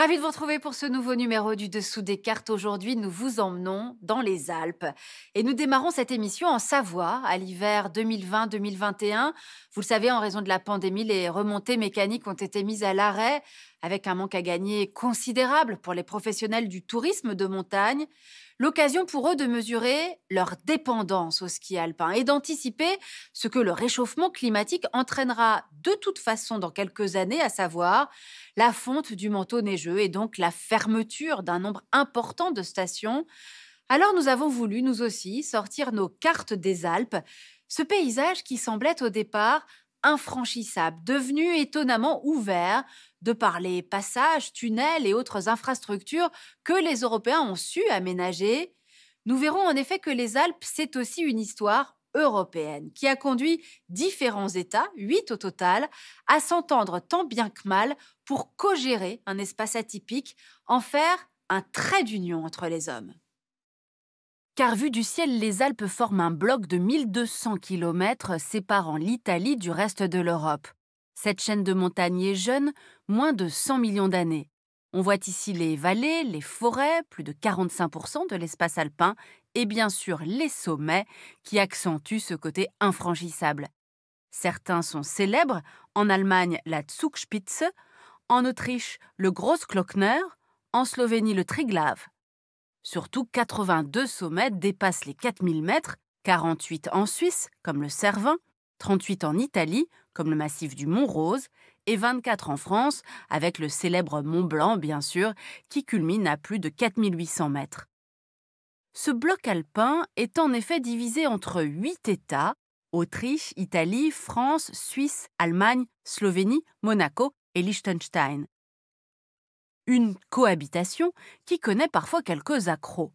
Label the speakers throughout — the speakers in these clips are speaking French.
Speaker 1: Ravi de vous retrouver pour ce nouveau numéro du Dessous des cartes. Aujourd'hui, nous vous emmenons dans les Alpes. Et nous démarrons cette émission en Savoie, à l'hiver 2020-2021. Vous le savez, en raison de la pandémie, les remontées mécaniques ont été mises à l'arrêt, avec un manque à gagner considérable pour les professionnels du tourisme de montagne. L'occasion pour eux de mesurer leur dépendance au ski alpin et d'anticiper ce que le réchauffement climatique entraînera de toute façon dans quelques années, à savoir la fonte du manteau neigeux et donc la fermeture d'un nombre important de stations. Alors nous avons voulu, nous aussi, sortir nos cartes des Alpes, ce paysage qui semblait au départ infranchissable, devenu étonnamment ouvert de par les passages, tunnels et autres infrastructures que les Européens ont su aménager. Nous verrons en effet que les Alpes, c'est aussi une histoire européenne qui a conduit différents États, 8 au total, à s'entendre tant bien que mal pour co-gérer un espace atypique, en faire un trait d'union entre les hommes. Car vu du ciel, les Alpes forment un bloc de 1200 km séparant l'Italie du reste de l'Europe. Cette chaîne de montagnes est jeune, moins de 100 millions d'années. On voit ici les vallées, les forêts, plus de 45% de l'espace alpin, et bien sûr les sommets qui accentuent ce côté infranchissable. Certains sont célèbres, en Allemagne la Zugspitze, en Autriche le Großglockner, en Slovénie le Triglav. Surtout, 82 sommets dépassent les 4000 mètres, 48 en Suisse, comme le Cervin, 38 en Italie, comme le massif du Mont-Rose, et 24 en France, avec le célèbre Mont Blanc, bien sûr, qui culmine à plus de 4800 mètres. Ce bloc alpin est en effet divisé entre 8 États, Autriche, Italie, France, Suisse, Allemagne, Slovénie, Monaco et Liechtenstein. Une cohabitation qui connaît parfois quelques accros.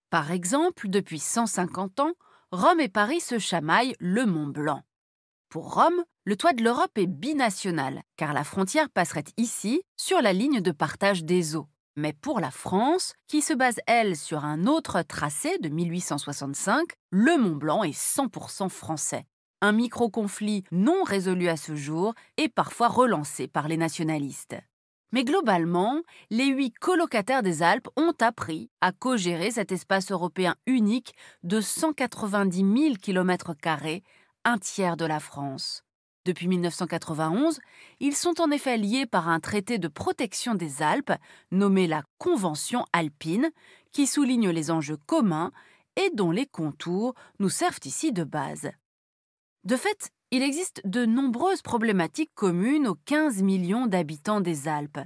Speaker 1: Par exemple, depuis 150 ans, Rome et Paris se chamaillent le Mont Blanc. Pour Rome, le toit de l'Europe est binational, car la frontière passerait ici sur la ligne de partage des eaux. Mais pour la France, qui se base, elle, sur un autre tracé de 1865, le Mont Blanc est 100% français. Un micro-conflit non résolu à ce jour est parfois relancé par les nationalistes. Mais globalement, les 8 colocataires des Alpes ont appris à co-gérer cet espace européen unique de 190 000 km², un tiers de la France. Depuis 1991, ils sont en effet liés par un traité de protection des Alpes, nommé la Convention alpine, qui souligne les enjeux communs et dont les contours nous servent ici de base. De fait, il existe de nombreuses problématiques communes aux 15 millions d'habitants des Alpes.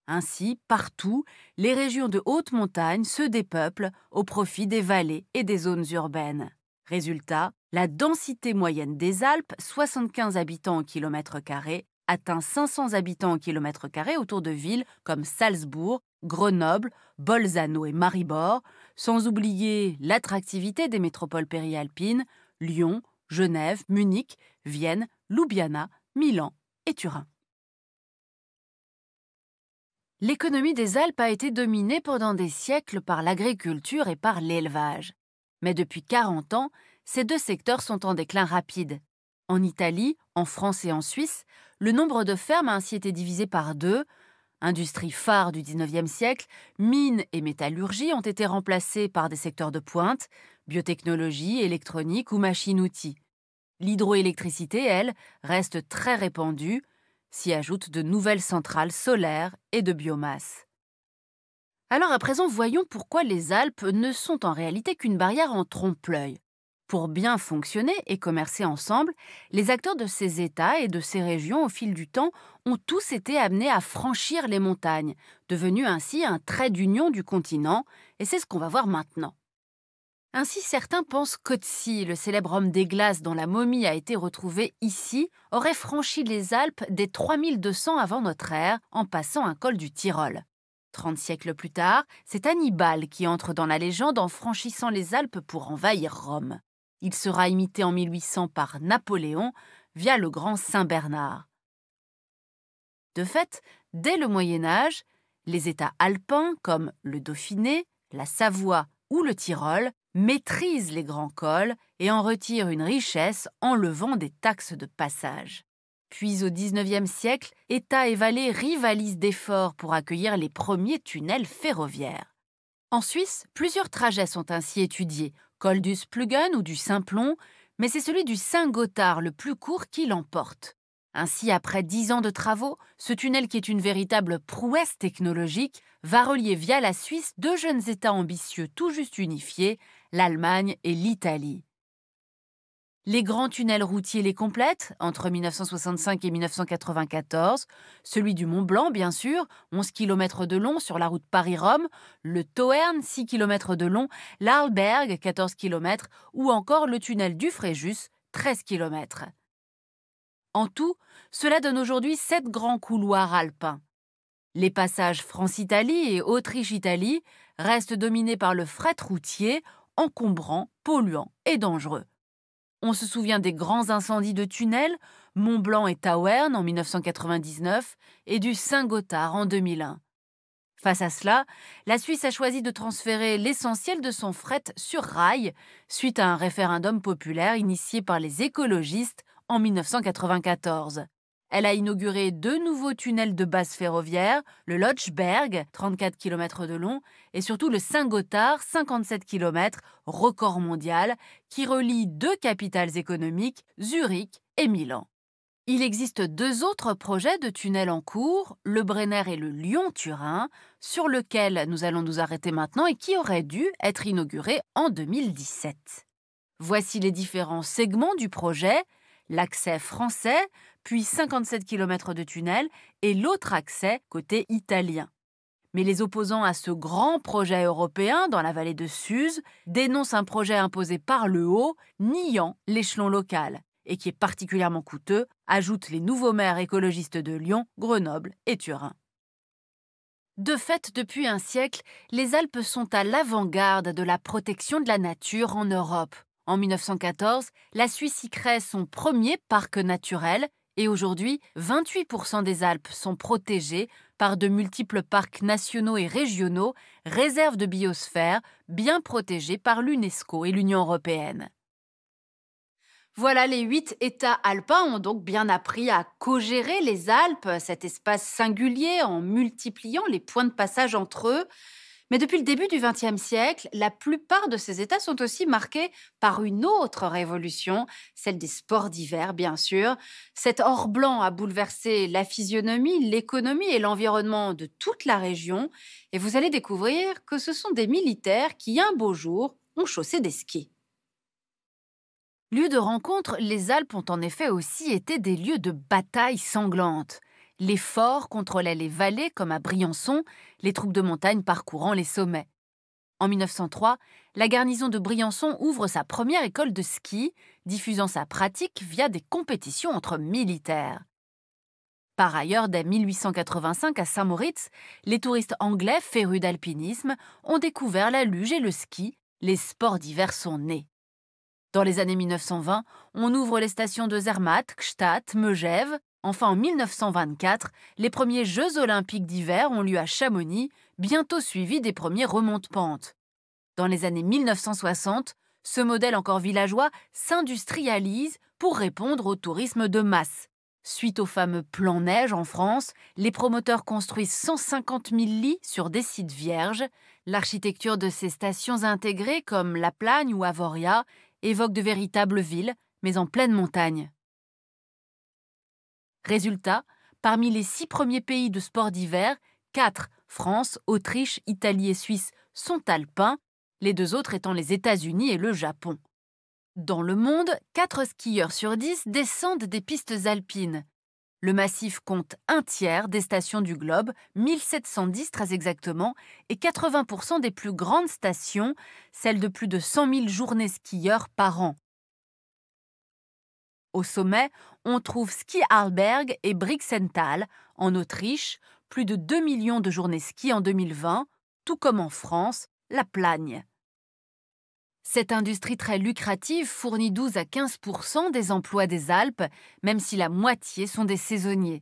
Speaker 1: Ainsi, partout, les régions de haute montagne se dépeuplent au profit des vallées et des zones urbaines. Résultat, la densité moyenne des Alpes, 75 habitants au kilomètre carré, atteint 500 habitants au kilomètre carré autour de villes comme Salzbourg, Grenoble, Bolzano et Maribor, sans oublier l'attractivité des métropoles périalpines, Lyon, Genève, Munich, Vienne, Ljubljana, Milan et Turin. L'économie des Alpes a été dominée pendant des siècles par l'agriculture et par l'élevage. Mais depuis 40 ans, ces deux secteurs sont en déclin rapide. En Italie, en France et en Suisse, le nombre de fermes a ainsi été divisé par 2. Industrie phare du XIXe siècle, mines et métallurgie ont été remplacées par des secteurs de pointe, biotechnologie, électronique ou machines-outils. L'hydroélectricité, elle, reste très répandue, s'y ajoutent de nouvelles centrales solaires et de biomasse. Alors à présent, voyons pourquoi les Alpes ne sont en réalité qu'une barrière en trompe-l'œil. Pour bien fonctionner et commercer ensemble, les acteurs de ces États et de ces régions au fil du temps ont tous été amenés à franchir les montagnes, devenus ainsi un trait d'union du continent, et c'est ce qu'on va voir maintenant. Ainsi, certains pensent qu'Otzi, le célèbre homme des glaces dont la momie a été retrouvée ici, aurait franchi les Alpes dès 3200 avant notre ère en passant un col du Tyrol. 30 siècles plus tard, c'est Hannibal qui entre dans la légende en franchissant les Alpes pour envahir Rome. Il sera imité en 1800 par Napoléon via le grand Saint-Bernard. De fait, dès le Moyen-Âge, les États alpins comme le Dauphiné, la Savoie ou le Tyrol maîtrisent les grands cols et en retirent une richesse en levant des taxes de passage. Puis au XIXe siècle, État et vallée rivalisent d'efforts pour accueillir les premiers tunnels ferroviaires. En Suisse, plusieurs trajets sont ainsi étudiés, col du Spluggen ou du Simplon, mais c'est celui du Saint-Gothard le plus court qui l'emporte. Ainsi, après 10 ans de travaux, ce tunnel qui est une véritable prouesse technologique va relier via la Suisse deux jeunes États ambitieux tout juste unifiés, l'Allemagne et l'Italie. Les grands tunnels routiers les complètent, entre 1965 et 1994, celui du Mont Blanc bien sûr, 11 km de long sur la route Paris-Rome, le Tauern, 6 km de long, l'Arlberg, 14 km, ou encore le tunnel du Fréjus, 13 km. En tout, cela donne aujourd'hui 7 grands couloirs alpins. Les passages France-Italie et Autriche-Italie restent dominés par le fret routier, encombrant, polluant et dangereux. On se souvient des grands incendies de tunnels, Mont-Blanc et Tauern en 1999 et du Saint-Gothard en 2001. Face à cela, la Suisse a choisi de transférer l'essentiel de son fret sur rail suite à un référendum populaire initié par les écologistes en 1994. Elle a inauguré 2 nouveaux tunnels de base ferroviaire, le Lotsberg, 34 km de long, et surtout le Saint-Gothard, 57 km, record mondial, qui relie 2 capitales économiques, Zurich et Milan. Il existe 2 autres projets de tunnels en cours, le Brenner et le Lyon-Turin, sur lequel nous allons nous arrêter maintenant et qui auraient dû être inaugurés en 2017. Voici les différents segments du projet, l'accès français, puis 57 km de tunnel et l'autre accès côté italien. Mais les opposants à ce grand projet européen dans la vallée de Suse dénoncent un projet imposé par le haut, niant l'échelon local, et qui est particulièrement coûteux, ajoutent les nouveaux maires écologistes de Lyon, Grenoble et Turin. De fait, depuis un siècle, les Alpes sont à l'avant-garde de la protection de la nature en Europe. En 1914, la Suisse y crée son premier parc naturel et aujourd'hui, 28% des Alpes sont protégées par de multiples parcs nationaux et régionaux, réserves de biosphère, bien protégées par l'UNESCO et l'Union européenne. Voilà, les 8 États alpins ont donc bien appris à co-gérer les Alpes, cet espace singulier, en multipliant les points de passage entre eux. Mais depuis le début du XXe siècle, la plupart de ces États sont aussi marqués par une autre révolution, celle des sports d'hiver, bien sûr. Cet or blanc a bouleversé la physionomie, l'économie et l'environnement de toute la région. Et vous allez découvrir que ce sont des militaires qui, un beau jour, ont chaussé des skis. Lieux de rencontre, les Alpes ont en effet aussi été des lieux de batailles sanglantes. Les forts contrôlaient les vallées comme à Briançon, les troupes de montagne parcourant les sommets. En 1903, la garnison de Briançon ouvre sa première école de ski, diffusant sa pratique via des compétitions entre militaires. Par ailleurs, dès 1885 à Saint-Moritz, les touristes anglais férus d'alpinisme ont découvert la luge et le ski, les sports d'hiver sont nés. Dans les années 1920, on ouvre les stations de Zermatt, Gstaad, Megève. Enfin, en 1924, les premiers Jeux olympiques d'hiver ont lieu à Chamonix, bientôt suivis des premiers remonte-pentes. Dans les années 1960, ce modèle encore villageois s'industrialise pour répondre au tourisme de masse. Suite au fameux plan neige en France, les promoteurs construisent 150 000 lits sur des sites vierges. L'architecture de ces stations intégrées, comme La Plagne ou Avoria, évoque de véritables villes, mais en pleine montagne. Résultat, parmi les 6 premiers pays de sport d'hiver, 4, France, Autriche, Italie et Suisse, sont alpins, les 2 autres étant les États-Unis et le Japon. Dans le monde, 4 skieurs sur 10 descendent des pistes alpines. Le massif compte un tiers des stations du globe, 1710 très exactement, et 80% des plus grandes stations, celles de plus de 100 000 journées skieurs par an. Au sommet, on trouve Ski Arlberg et Brixental, en Autriche, plus de 2 millions de journées ski en 2020, tout comme en France, la Plagne. Cette industrie très lucrative fournit 12 à 15% des emplois des Alpes, même si la moitié sont des saisonniers.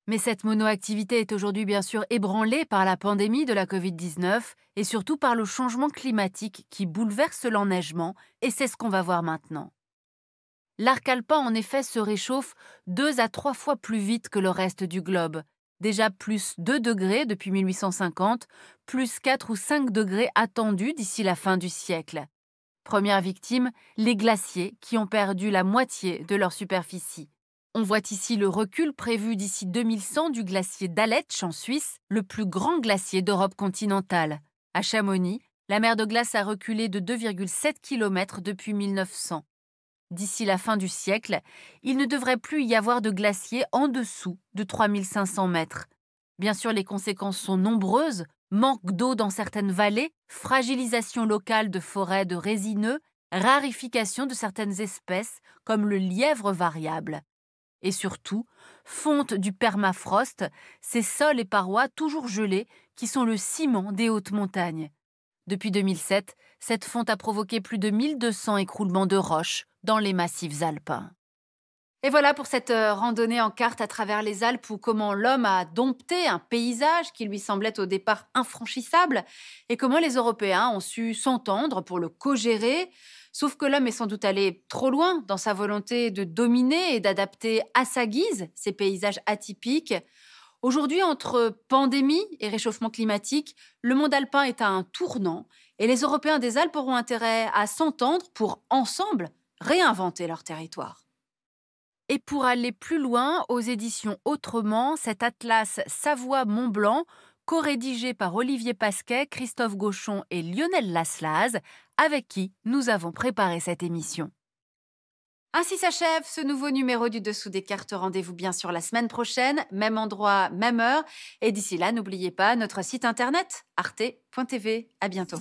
Speaker 1: Mais cette monoactivité est aujourd'hui bien sûr ébranlée par la pandémie de la Covid-19 et surtout par le changement climatique qui bouleverse l'enneigement, et c'est ce qu'on va voir maintenant. L'arc alpin, en effet, se réchauffe 2 à 3 fois plus vite que le reste du globe. Déjà plus 2 degrés depuis 1850, plus 4 ou 5 degrés attendus d'ici la fin du siècle. Première victime, les glaciers qui ont perdu la moitié de leur superficie. On voit ici le recul prévu d'ici 2100 du glacier d'Aletsch en Suisse, le plus grand glacier d'Europe continentale. À Chamonix, la mer de glace a reculé de 2,7 km depuis 1900. D'ici la fin du siècle, il ne devrait plus y avoir de glacier en dessous de 3500 mètres. Bien sûr, les conséquences sont nombreuses: manque d'eau dans certaines vallées, fragilisation locale de forêts de résineux, rarification de certaines espèces comme le lièvre variable. Et surtout, fonte du permafrost, ces sols et parois toujours gelés qui sont le ciment des hautes montagnes. Depuis 2007, cette fonte a provoqué plus de 1200 écroulements de roches dans les massifs alpins. Et voilà pour cette randonnée en carte à travers les Alpes où comment l'homme a dompté un paysage qui lui semblait au départ infranchissable et comment les Européens ont su s'entendre pour le co-gérer. Sauf que l'homme est sans doute allé trop loin dans sa volonté de dominer et d'adapter à sa guise ces paysages atypiques. Aujourd'hui, entre pandémie et réchauffement climatique, le monde alpin est à un tournant et les Européens des Alpes auront intérêt à s'entendre pour, ensemble, réinventer leur territoire. Et pour aller plus loin, aux éditions Autrement, cet atlas Savoie-Mont-Blanc, co-rédigé par Olivier Pasquet, Christophe Gauchon et Lionel Lasslaz, avec qui nous avons préparé cette émission. Ainsi s'achève ce nouveau numéro du Dessous des cartes. Rendez-vous bien sûr la semaine prochaine, même endroit, même heure. Et d'ici là, n'oubliez pas notre site internet arte.tv. À bientôt.